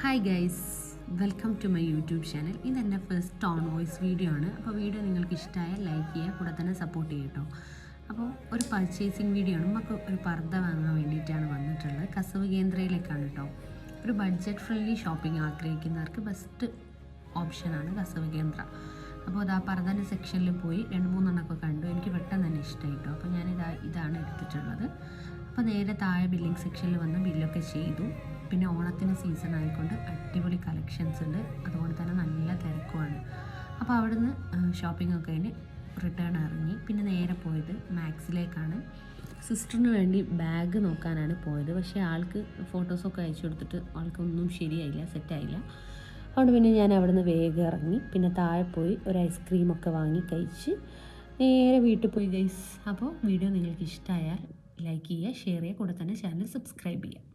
Hi guys, welcome to my YouTube channel. ഇതെൻ്റെ first tone voice video ആണ്. അപ്പോൾ video നിങ്ങൾക്ക് ഇഷ്ടമായാൽ ലൈക്ക് ചെയ്യുക, കൂടെ തന്നെ സപ്പോർട്ട് ചെയ്യും കേട്ടോ. അപ്പോൾ ഒരു പർച്ചേസിങ് വീഡിയോ ആണ്. നമുക്ക് ഒരു പർദ്ദ വാങ്ങാൻ വേണ്ടിയിട്ടാണ് വന്നിട്ടുള്ളത്. കസവ് കേന്ദ്രയിലേക്കാണ് കേട്ടോ. ഒരു ബഡ്ജറ്റ് ഫ്രണ്ട്ലി ഷോപ്പിംഗ് ആഗ്രഹിക്കുന്നവർക്ക് ബെസ്റ്റ് ഓപ്ഷനാണ് കസവ് കേന്ദ്ര. അപ്പോൾ അത് ആ പർദ്ദൻ്റെ സെക്ഷനിൽ പോയി 2-3 കണ്ടു. എനിക്ക് പെട്ടെന്ന് തന്നെ ഇഷ്ടമായി കേട്ടോ. അപ്പോൾ ഇതാണ് എടുത്തിട്ടുള്ളത്. അപ്പോൾ നേരെ താഴെ ബില്ലിംഗ് സെക്ഷനിൽ വന്ന് ബില്ലൊക്കെ ചെയ്തു. പിന്നെ ഓണത്തിന് സീസൺ ആയിക്കൊണ്ട് അടിപൊളി കളക്ഷൻസ് ഉണ്ട്, അതുകൊണ്ട് തന്നെ നല്ല തിരക്കുമാണ്. അപ്പോൾ അവിടുന്ന് ഷോപ്പിംഗ് ഒക്കെ കഴിഞ്ഞ് റിട്ടേൺ ഇറങ്ങി. പിന്നെ നേരെ പോയത് മാക്സിലേക്കാണ്. സിസ്റ്ററിന് വേണ്ടി ബാഗ് നോക്കാനാണ് പോയത്. പക്ഷേ ആൾക്ക് ഫോട്ടോസൊക്കെ അയച്ചു കൊടുത്തിട്ട് ആൾക്കൊന്നും ശരിയായില്ല, സെറ്റായില്ല. അതുകൊണ്ട് പിന്നെ ഞാൻ അവിടുന്ന് വേഗം ഇറങ്ങി. പിന്നെ താഴെ പോയി ഒരു ഐസ്ക്രീമൊക്കെ വാങ്ങി കഴിച്ച് നേരെ വീട്ടിൽ പോയി ഗൈസ്. അപ്പോൾ വീഡിയോ നിങ്ങൾക്ക് ഇഷ്ടമായാൽ ലൈക്ക് ചെയ്യുക, ഷെയർ ചെയ്യുക, കൂടെ തന്നെ ചാനൽ സബ്സ്ക്രൈബ് ചെയ്യുക.